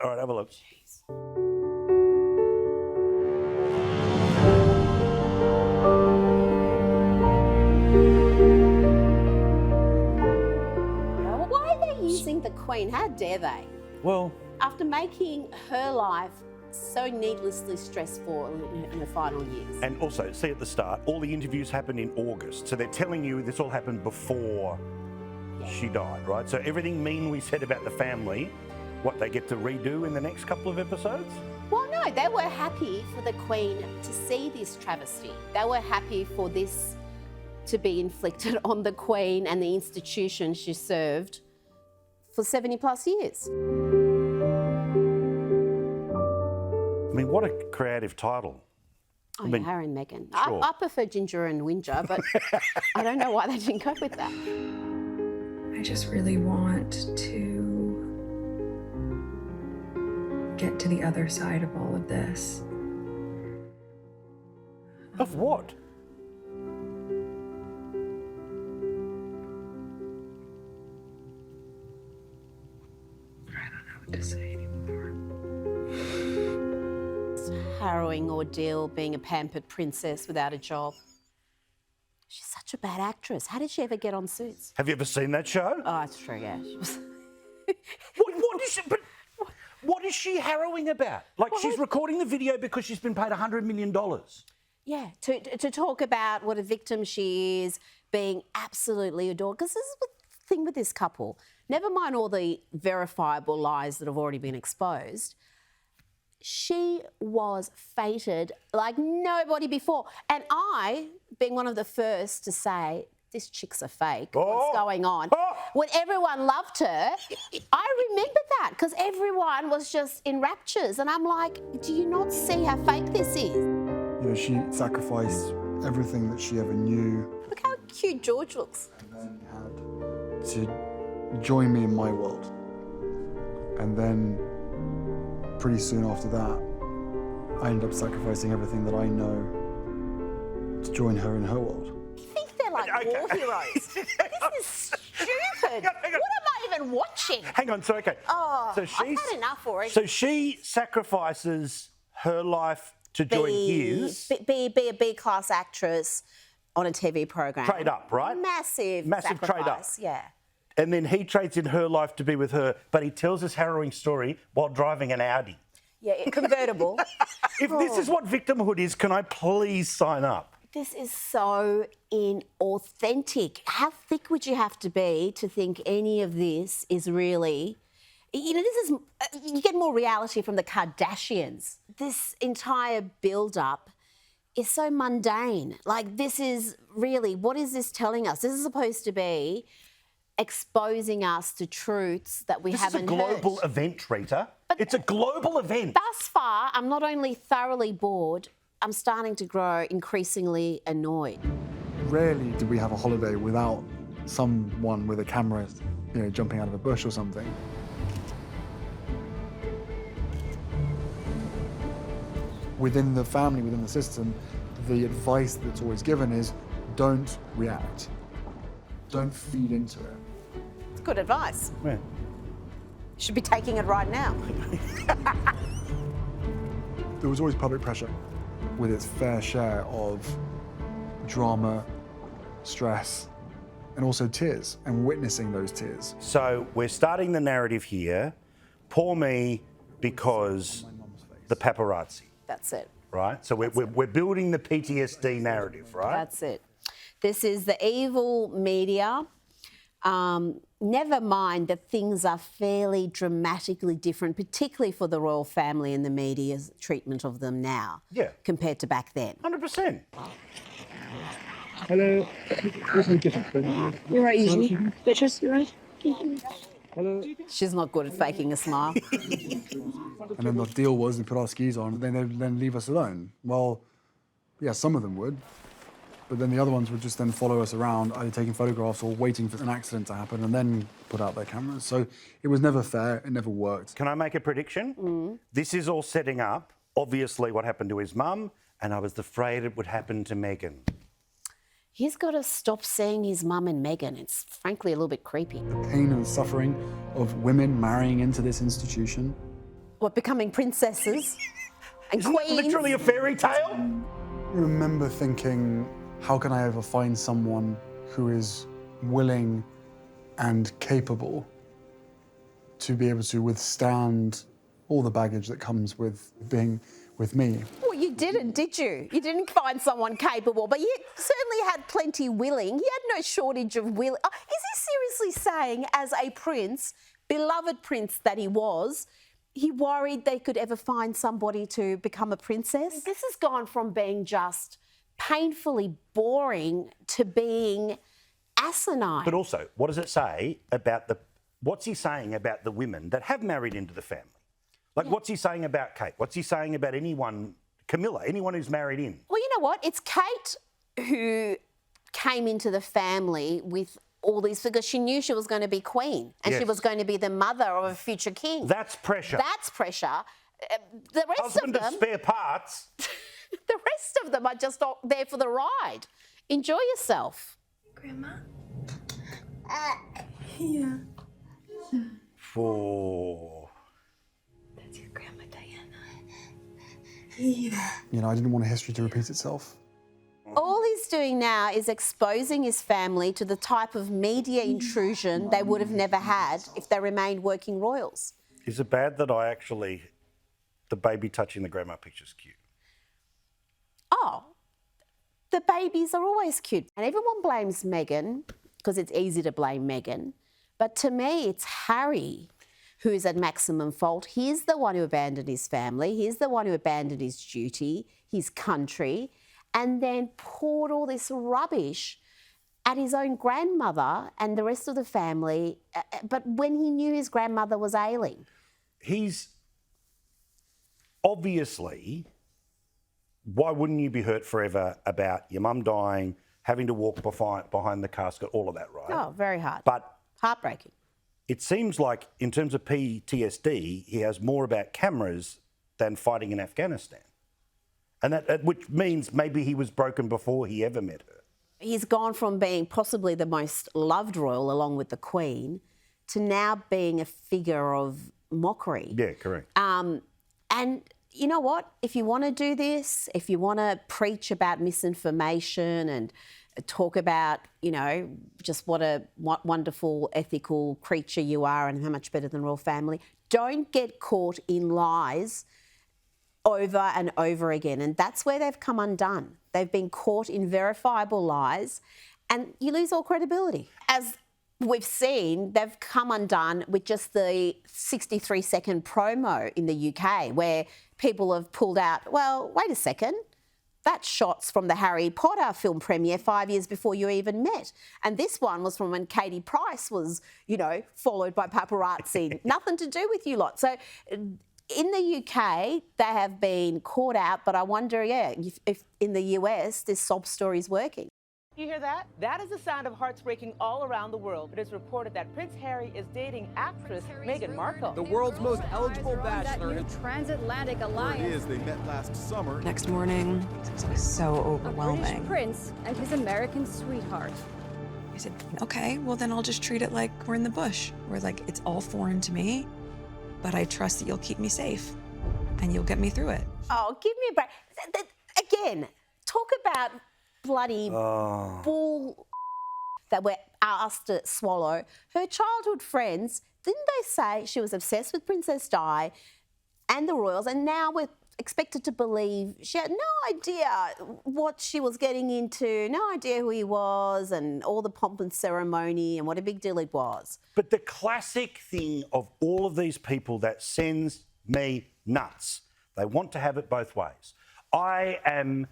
All right, have a look. Why are they using the Queen? How dare they? Well, After making her life so needlessly stressful in her final years. and also, see at the start, all the interviews happened in August. So they're telling you this all happened before she died, right? So everything mean we said about the family, what they get to redo in the next couple of episodes? Well, no, they were happy for the Queen to see this travesty. They were happy for this to be inflicted on the Queen and the institution she served for 70 plus years. I mean, what a creative title. Oh, mean, yeah, Harry and Meghan. sure. I prefer Ginger and Windsor, but I don't know why they didn't go with that. I just really want to get to the other side of all of this. Of what? I don't know what to say anymore. Harrowing ordeal being a pampered princess without a job. She's such a bad actress. How did she ever get on Suits? Have you ever seen that show? Oh, it's true, yeah. She was... What is she harrowing about? Like, she's recording the video because she's been paid $100 million. Yeah, to talk about what a victim she is, being absolutely adored. Because this is the thing with this couple. Never mind all the verifiable lies that have already been exposed. She was fated like nobody before. And I, being one of the first to say, this chick's a fake, what's going on? When everyone loved her, I remember that because everyone was just in raptures. And I'm like, do you not see how fake this is? You know, she sacrificed everything that she ever knew Look how cute George looks. and then had to join me in my world. And then pretty soon after that, I ended up sacrificing everything that I know to join her in her world. You think they're like war heroes? This is stupid. What am I even watching? Hang on, so okay. Oh, so I've had enough already. So she sacrifices her life to join his. Be a B-class actress on a TV program. Trade up, right? Massive Massive trade up. sacrifice, yeah. And then he trades in her life to be with her, but he tells this harrowing story while driving an Audi. Yeah, convertible. If this is what victimhood is, can I please sign up? This is so inauthentic. How thick would you have to be to think any of this is really... You know, this is... You get more reality from the Kardashians. This entire build-up is so mundane. Like, this is really... What is this telling us? This is supposed to be exposing us to truths that we haven't heard. It's a global event, Rita. It's a global event. Thus far, I'm not only thoroughly bored, I'm starting to grow increasingly annoyed. Rarely do we have a holiday without someone with a camera, you know, jumping out of a bush or something. Within the family, within the system, the advice that's always given is don't react. Don't feed into it. It's good advice. Yeah. You should be taking it right now. There was always public pressure with its fair share of drama, stress, and also tears, and witnessing those tears. So we're starting the narrative here. Poor me, because the paparazzi, That's it. right? So we're building the PTSD narrative, right? That's it. This is the evil media. Never mind that things are fairly dramatically different, particularly for the royal family and the media's treatment of them now, Yeah. compared to back then. 100%. Hello. You're right, easy. Bitches, you right? Hello. She's not good at faking a smile. And then the deal was they put our skis on, then they'd then leave us alone. Well, yeah, some of them would. But then the other ones would just then follow us around, either taking photographs or waiting for an accident to happen and then put out their cameras. So it was never fair, it never worked. Can I make a prediction? This is all setting up, obviously, what happened to his mum, and I was afraid it would happen to Meghan. He's got to stop seeing his mum and Meghan. It's frankly a little bit creepy. The pain and suffering of women marrying into this institution. What, becoming princesses and Isn't it queens? literally a fairy tale? I remember thinking, how can I ever find someone who is willing and capable to be able to withstand all the baggage that comes with being with me? Well, you didn't, did you? You didn't find someone capable, but you certainly had plenty willing. He had no shortage of will. Oh, is he seriously saying, as a prince, beloved prince that he was, he worried they could ever find somebody to become a princess? This has gone from being just painfully boring to being asinine. But also, what does it say about what's he saying about the women that have married into the family? Like, what's he saying about Kate? What's he saying about anyone, Camilla, anyone who's married in? Well, you know what? It's Kate who came into the family with all these, because she knew she was going to be queen and she Yes. was going to be the mother of a future king. That's pressure. That's pressure. The rest Husband of them, of spare parts. the rest of them are just there for the ride. Enjoy yourself. Grandma? Yeah. For... That's your grandma, Diana. You know, I didn't want history to repeat itself. All he's doing now is exposing his family to the type of media intrusion they would have never had if they remained working royals. Is it bad that the baby touching the grandma picture's cute? Oh, the babies are always cute. And everyone blames Meghan because it's easy to blame Meghan. But to me, it's Harry who's at maximum fault. He's the one who abandoned his family. He's the one who abandoned his duty, his country, and then poured all this rubbish at his own grandmother and the rest of the family, but when he knew his grandmother was ailing. He's obviously, why wouldn't you be hurt forever about your mum dying, having to walk behind the casket, all of that, right? Oh, very hard. But heartbreaking. it seems like in terms of PTSD, he has more about cameras than fighting in Afghanistan. And that, which means maybe he was broken before he ever met her. He's gone from being possibly the most loved royal along with the Queen to now being a figure of mockery. Yeah, correct. And you know what? If you want to do this, if you want to preach about misinformation and talk about, you know, just what a wonderful ethical creature you are and how much better than royal family, don't get caught in lies over and over again. And that's where they've come undone. They've been caught in verifiable lies and you lose all credibility. As we've seen, they've come undone with just the 63-second promo in the UK where people have pulled out, well, wait a second, that's shots from the Harry Potter film premiere 5 years before you even met. And this one was from when Katie Price was, you know, followed by paparazzi. Nothing to do with you lot. So in the UK, they have been caught out, but I wonder, if in the US, this sob story is working. You hear that? That is the sound of hearts breaking all around the world. It is reported that Prince Harry is dating actress Meghan Markle. The world's most eligible That bachelor. new transatlantic alliance. They met last summer. Next morning, it was so A overwhelming. British prince and his American sweetheart. I said, okay, well then I'll just treat it like we're in the bush. Where like it's all foreign to me, but I trust that you'll keep me safe and you'll get me through it. Oh, give me a break. Again, talk about bloody bull that we're asked to swallow. Her childhood friends, didn't they say she was obsessed with Princess Di and the royals, and now we're expected to believe she had no idea what she was getting into, no idea who he was and all the pomp and ceremony and what a big deal it was. But the classic thing of all of these people that sends me nuts, they want to have it both ways. I am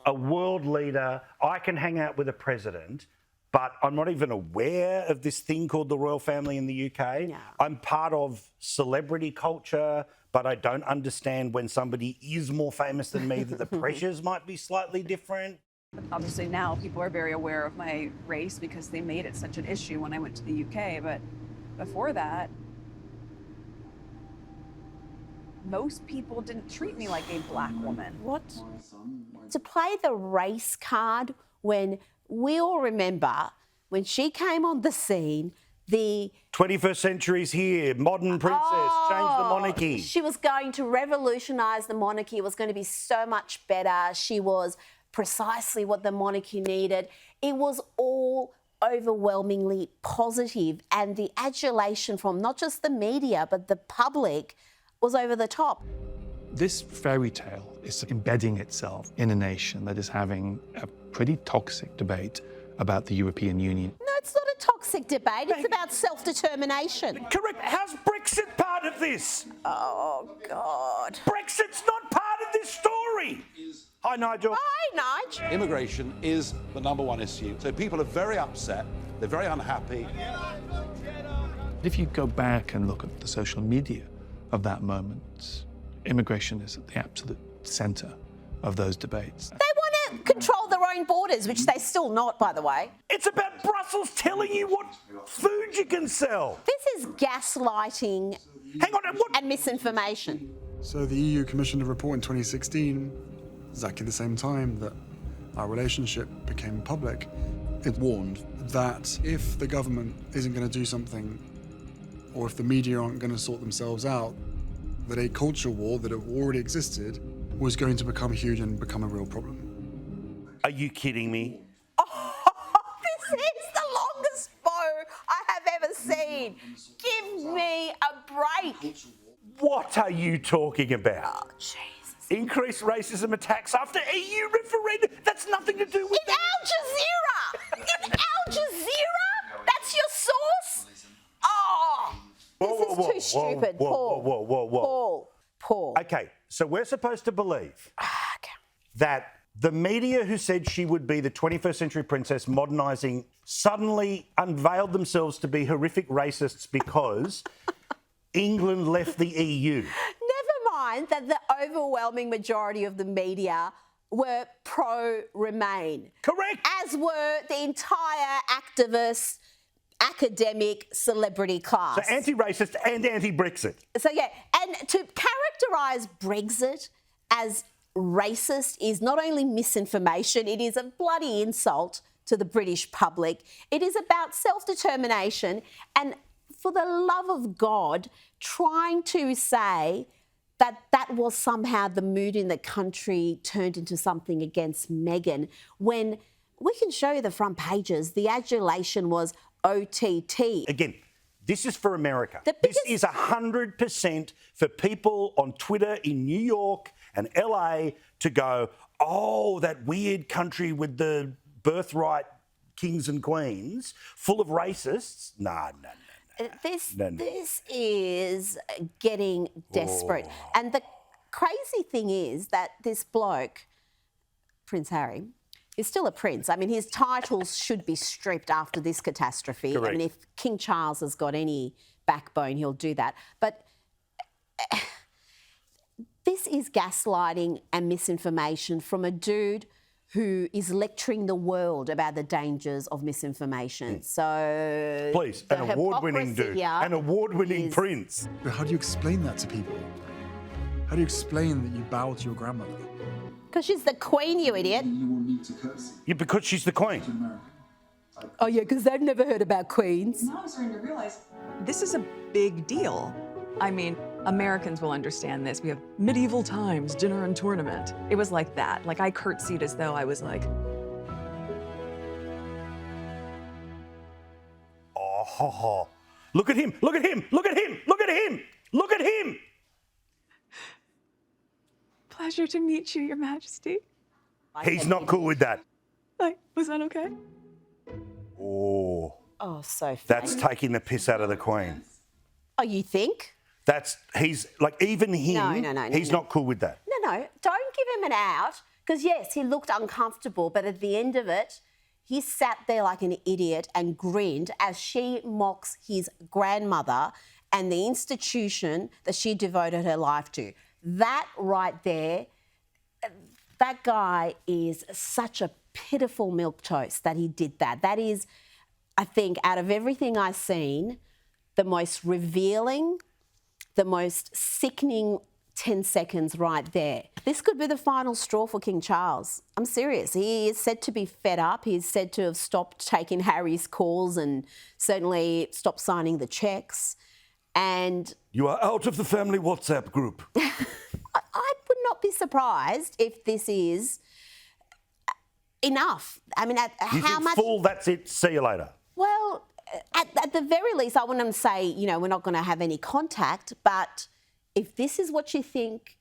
a world leader. I can hang out with a president, but I'm not even aware of this thing called the royal family in the UK. No. I'm part of celebrity culture, but I don't understand when somebody is more famous than me that the pressures might be slightly different. Obviously now people are very aware of my race because they made it such an issue when I went to the UK, but before that, most people didn't treat me like a black woman. What? To play the race card when we all remember when she came on the scene, the 21st century's here, modern princess, change the monarchy. She was going to revolutionise the monarchy. It was going to be so much better. She was precisely what the monarchy needed. It was all overwhelmingly positive, and the adulation from not just the media but the public was over the top. This fairy tale is embedding itself in a nation that is having a pretty toxic debate about the European Union. No, it's not a toxic debate. It's about self-determination. Correct. How's Brexit part of this? Oh, God. Brexit's not part of this story. Hi, Nigel. Hi, Nigel. Immigration is the #1 issue. So people are very upset. They're very unhappy. If you go back and look at the social media of that moment, immigration is at the absolute centre of those debates. They want to control their own borders, which they're still not, by the way. It's about Brussels telling you what food you can sell. This is gaslighting and misinformation. So the EU commissioned a report in 2016, exactly the same time that our relationship became public. It warned that if the government isn't going to do something, or if the media aren't going to sort themselves out, that a culture war that had already existed was going to become huge and become a real problem. Are you kidding me? This is the longest bow I have ever seen. Give me a break. What are you talking about? Oh, Jesus. Increased racism attacks after EU referendum. That's nothing to do with In Al Jazeera! In Al Jazeera? That's your source? Oh! This is too stupid, Paul. Paul. Okay, so we're supposed to believe that the media who said she would be the 21st century princess modernising suddenly unveiled themselves to be horrific racists because England left the EU. Never mind that the overwhelming majority of the media were pro-Remain. Correct. As were the entire activist, academic, celebrity class. So anti-racist and anti-Brexit. So, yeah, and to characterise Brexit as racist is not only misinformation, it is a bloody insult to the British public. It is about self-determination and, for the love of God, trying to say that that was somehow the mood in the country turned into something against Meghan, when we can show you the front pages. The adulation was OTT. Again, this is for America. This is 100% for people on Twitter in New York and LA to go, oh, that weird country with the birthright kings and queens full of racists. No. This is getting desperate. And the crazy thing is that this bloke, Prince Harry, is still a prince. I mean, his titles should be stripped after this catastrophe. Correct. I mean, if King Charles has got any backbone, he'll do that. But this is gaslighting and misinformation from a dude who is lecturing the world about the dangers of misinformation. So... Please, an award-winning dude, an award-winning prince. But how do you explain that to people? How do you explain that you bow to your grandmother? Because she's the queen, you idiot. Yeah, because she's the queen. Oh, yeah, because they've never heard about queens. Now I'm starting to realize this is a big deal. I mean, Americans will understand this. We have medieval times, dinner and tournament. It was like that. Like, I curtsied as though I was like... Oh, look at him, look at him, look at him, look at him, look at him. Pleasure to meet you, Your Majesty. He's not cool with that. Like, was that okay? Oh. Oh, so funny. That's taking the piss out of the Queen. Oh, you think? He's like, even him, he's not cool with that. No, don't give him an out, because yes, he looked uncomfortable, but at the end of it, he sat there like an idiot and grinned as she mocks his grandmother and the institution that she devoted her life to. That right there, that guy is such a pitiful milquetoast that he did that. That is, I think, out of everything I've seen, the most revealing, the most sickening 10 seconds right there. This could be the final straw for King Charles. I'm serious. He is said to be fed up. He's said to have stopped taking Harry's calls and certainly stopped signing the cheques. And you are out of the family WhatsApp group. I would not be surprised if this is enough. I mean, You how think much? full, that's it, see you later. Well, at the very least, I wouldn't say, you know, we're not going to have any contact, but if this is what you think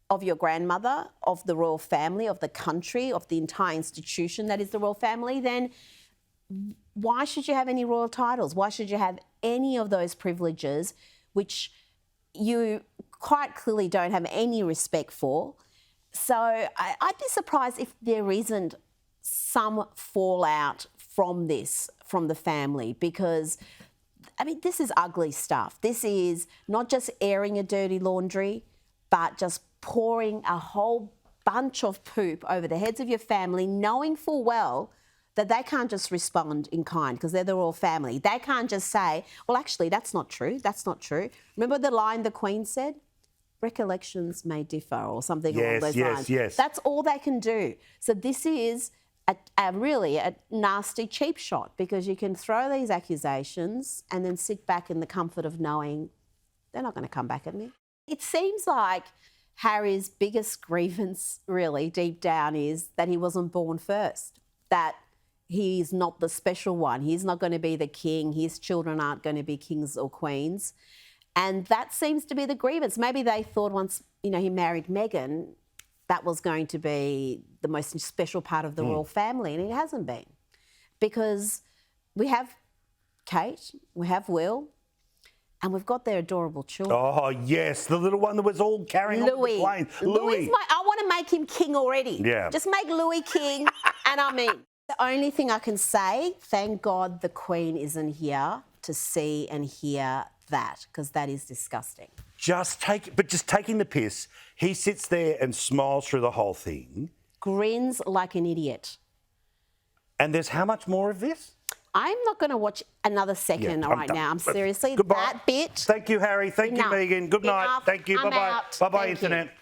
of your grandmother, of the royal family, of the country, of the entire institution that is the royal family, then why should you have any royal titles? Why should you have any of those privileges which you quite clearly don't have any respect for? So I'd be surprised if there isn't some fallout from this, from the family, because I mean, this is ugly stuff. This is not just airing a dirty laundry, but just pouring a whole bunch of poop over the heads of your family, knowing full well that they can't just respond in kind because they're the royal family. They can't just say, well, actually, that's not true. That's not true. Remember the line the Queen said? Recollections may differ or something along those lines. Yes. That's all they can do. So this is really a nasty cheap shot, because you can throw these accusations and then sit back in the comfort of knowing they're not going to come back at me. It seems like Harry's biggest grievance really deep down is that he wasn't born first, that he's not the special one. He's not going to be the king. His children aren't going to be kings or queens. And that seems to be the grievance. Maybe they thought once, you know, he married Meghan, that was going to be the most special part of the royal family, and it hasn't been. Because we have Kate, we have Will, and we've got their adorable children. Oh, yes, the little one that was all carrying on the plane. Louis. I want to make him king already. Yeah. Just make Louis king, and I'm in. The only thing I can say, thank God the Queen isn't here to see and hear that, because that is disgusting. Just taking the piss. He sits there and smiles through the whole thing. Grins like an idiot. And there's how much more of this? I'm not going to watch another second I'm done. now. I'm seriously, Goodbye. that bit. Thank you, Harry. Thank you, Megan. Good night. Enough. Thank you. I'm Bye-bye. out. Bye-bye, Thank you. Internet.